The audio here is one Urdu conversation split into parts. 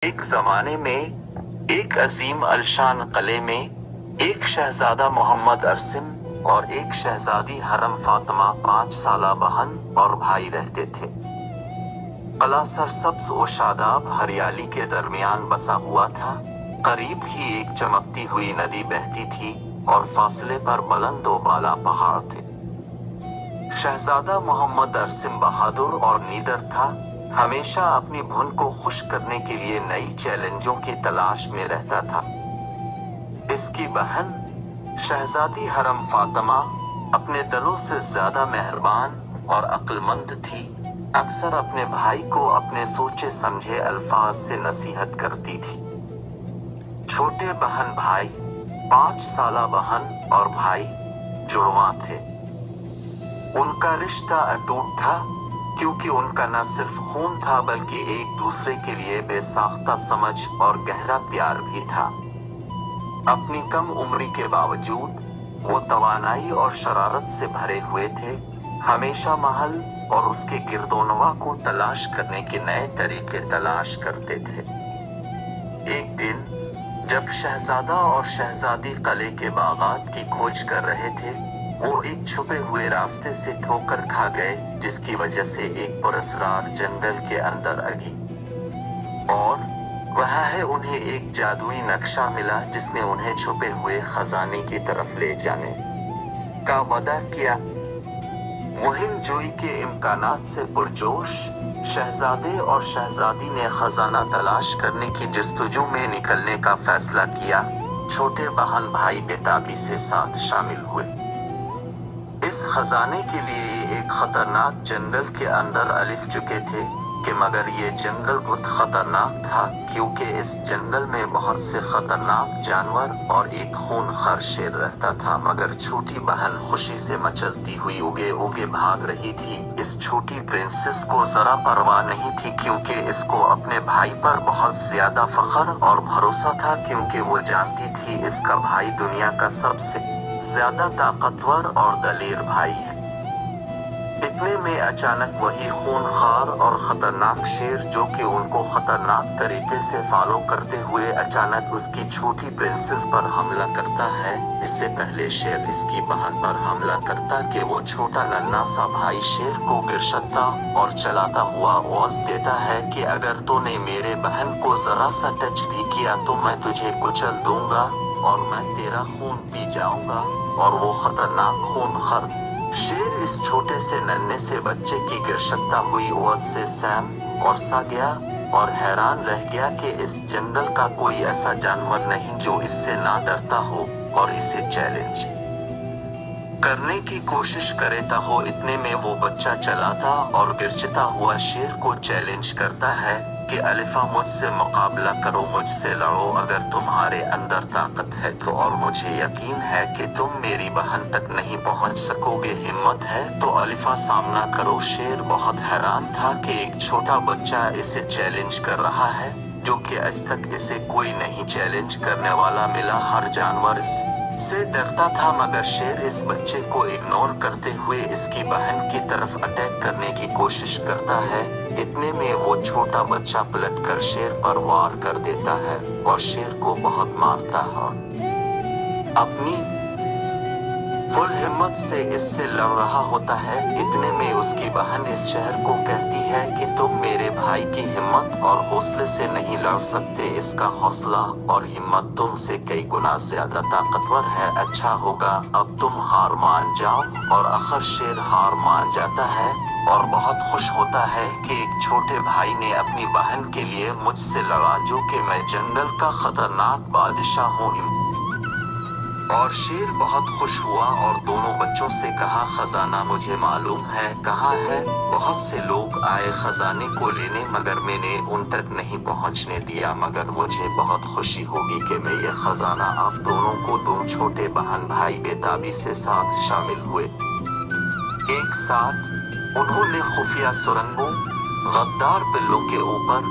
ایک زمانے میں ایک عظیم الشان قلعے میں ایک شہزادہ محمد ارسم اور ایک شہزادی حرم فاطمہ 5 سالہ بہن اور بھائی رہتے تھے۔ قلعہ سرسبز و شاداب ہریالی کے درمیان بسا ہوا تھا۔ قریب ہی ایک چمکتی ہوئی ندی بہتی تھی اور فاصلے پر بلند و بالا پہاڑ تھے۔ شہزادہ محمد ارسم بہادر اور نیڈر تھا، ہمیشہ اپنی بہن کو خوش کرنے کے لیے نئی چیلنجوں کی تلاش میں رہتا تھا۔ اس کی بہن شہزادی حرم فاطمہ اپنے دلوں سے زیادہ مہربان اور عقل مند تھی، اکثر اپنے بھائی کو اپنے سوچے سمجھے الفاظ سے نصیحت کرتی تھی۔ چھوٹے بہن بھائی 5 سالہ بہن اور بھائی جڑواں تھے۔ ان کا رشتہ اٹوٹ تھا کیونکہ ان کا نہ صرف خون تھا بلکہ ایک دوسرے کے لیے بے ساختہ سمجھ اور گہرا پیار بھی تھا۔ اپنی کم عمری کے باوجود وہ توانائی اور شرارت سے بھرے ہوئے تھے، ہمیشہ محل اور اس کے گرد و نواح کو تلاش کرنے کے نئے طریقے تلاش کرتے تھے۔ ایک دن جب شہزادہ اور شہزادی قلعے کے باغات کی کھوج کر رہے تھے، وہ ایک چھپے ہوئے راستے سے ٹھوکر کھا گئے جس کی وجہ سے ایک پراسرار جنگل کے اندر آگئی، اور وہاں ہے انہیں ایک جادوئی نقشہ ملا جس نے انہیں چھپے ہوئے خزانے کی طرف لے جانے کا وعدہ کیا۔ مہم جوئی کے امکانات سے پرجوش شہزادے اور شہزادی نے خزانہ تلاش کرنے کی جستجو میں نکلنے کا فیصلہ کیا۔ چھوٹے بہن بھائی بےتابی سے ساتھ شامل ہوئے۔ اس خزانے کے لیے یہ ایک خطرناک جنگل کے اندر الف چکے تھے کہ مگر یہ جنگل بہت خطرناک تھا کیونکہ اس جنگل میں بہت سے خطرناک جانور اور ایک خون خوار شیر رہتا تھا۔ مگر چھوٹی بہن خوشی سے مچلتی ہوئی اوگے اوگے بھاگ رہی تھی۔ اس چھوٹی پرنسس کو ذرا پرواہ نہیں تھی کیونکہ اس کو اپنے بھائی پر بہت زیادہ فخر اور بھروسہ تھا، کیونکہ وہ جانتی تھی اس کا بھائی دنیا کا سب سے زیادہ طاقتور اور دلیر بھائی ہے۔ اتنے میں اچانک وہی خونخوار اور خطرناک شیر جو کہ ان کو خطرناک طریقے سے فالو کرتے ہوئے اچانک اس کی چھوٹی پرنسس پر حملہ کرتا ہے۔ اس سے پہلے شیر اس کی بہن پر حملہ کرتا کہ وہ چھوٹا ننھا سا بھائی شیر کو گرشتا اور چلاتا ہوا آواز دیتا ہے کہ اگر تو نے میرے بہن کو ذرا سا ٹچ بھی کیا تو میں تجھے کچل دوں گا اور میں تیرا خون پی جاؤں گا۔ اور وہ خطرناک خونخوار شیر اس چھوٹے سے ننھے سے بچے کی گرشتا ہوئی آواز سے سہم اور سا گیا اور حیران رہ گیا کہ اس جنگل کا کوئی ایسا جانور نہیں جو اس سے نہ ڈرتا ہو اور اسے چیلنج کرنے کی کوشش کرتا ہو۔ اتنے میں وہ بچہ چلاتا اور گرجتا ہوا شیر کو چیلنج کرتا ہے کہ الفا مجھ سے مقابلہ کرو، مجھ سے لڑو، اگر تمہارے اندر طاقت ہے تو، اور مجھے یقین ہے کہ تم میری بہن تک نہیں پہنچ سکو گے، ہمت ہے تو الفا سامنا کرو۔ شیر بہت حیران تھا کہ ایک چھوٹا بچہ اسے چیلنج کر رہا ہے جو کہ آج تک اسے کوئی نہیں چیلنج کرنے والا ملا۔ ہر جانور اس سے ڈرتا تھا مگر شیر اس بچے کو اگنور کرتے ہوئے اس کی بہن کی طرف اٹیک کرنے کی کوشش کرتا ہے۔ اتنے میں وہ چھوٹا بچہ پلٹ کر شیر پر وار کر دیتا ہے اور شیر کو بہت مارتا ہے۔ اپنی فل ہمت سے اس سے لڑ رہا ہوتا ہے۔ اتنے میں اس کی بہن اس شہر کو کہتی ہے کہ تم میرے بھائی کی ہمت اور حوصلے سے نہیں لڑ سکتے، اس کا حوصلہ اور ہمت تم سے کئی گنا زیادہ طاقتور ہے، اچھا ہوگا اب تم ہار مان جاؤ۔ اور آخر شیر ہار مان جاتا ہے اور بہت خوش ہوتا ہے کہ ایک چھوٹے بھائی نے اپنی بہن کے لیے مجھ سے لڑا جو کہ میں جنگل کا خطرناک بادشاہ ہوں۔ اور شیر بہت خوش ہوا اور دونوں بچوں سے کہا خزانہ مجھے معلوم ہے کہاں ہے، بہت سے لوگ آئے خزانے کو لینے مگر میں نے ان تک نہیں پہنچنے دیا، مگر مجھے بہت خوشی ہوگی کہ میں یہ خزانہ آپ دونوں کو دوں۔ چھوٹے بہن بھائی بےتابی سے ساتھ شامل ہوئے۔ ایک ساتھ انہوں نے خفیہ سرنگوں، غدار بلوں کے اوپر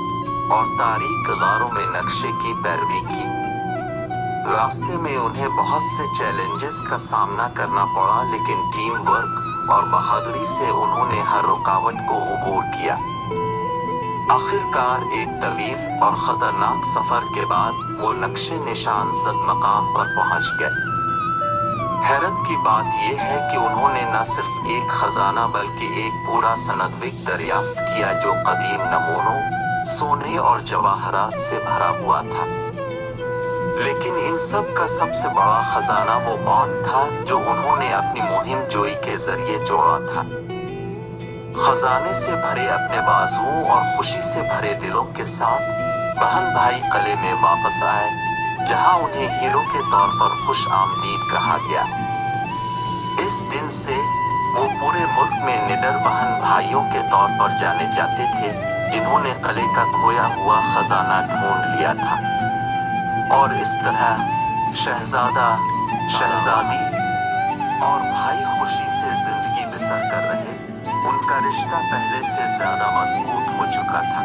اور تاریک غاروں میں نقشے کی پیروی کی۔ راستے میں انہیں بہت سے چیلنجز کا سامنا کرنا پڑا لیکن ٹیم ورک اور بہادری سے انہوں نے ہر رکاوٹ کو عبور کیا۔ آخر کار ایک طویل اور خطرناک سفر کے بعد وہ نقش نشان زد مقام پر پہنچ گئے۔ حیرت کی بات یہ ہے کہ انہوں نے نہ صرف ایک خزانہ بلکہ ایک پورا سندوق دریافت کیا جو قدیم نمونوں، سونے اور جواہرات سے بھرا ہوا تھا۔ لیکن ان سب کا سب سے بڑا خزانہ وہ بانڈ تھا جو انہوں نے اپنی مہم جوئی کے ذریعے جوڑا تھا۔ خزانے سے بھرے اپنے بازوؤں اور خوشی سے بھرے دلوں کے ساتھ بہن بھائی قلعے میں واپس آئے، جہاں انہیں ہیرو کے طور پر خوش آمدید کہا گیا۔ اس دن سے وہ پورے ملک میں نڈر بہن بھائیوں کے طور پر جانے جاتے تھے جنہوں نے قلعے کا کھویا ہوا خزانہ ڈھونڈ لیا تھا۔ اور اس طرح شہزادہ، شہزادی اور بھائی خوشی سے زندگی بسر کر رہے۔ ان کا رشتہ پہلے سے زیادہ مضبوط ہو چکا تھا۔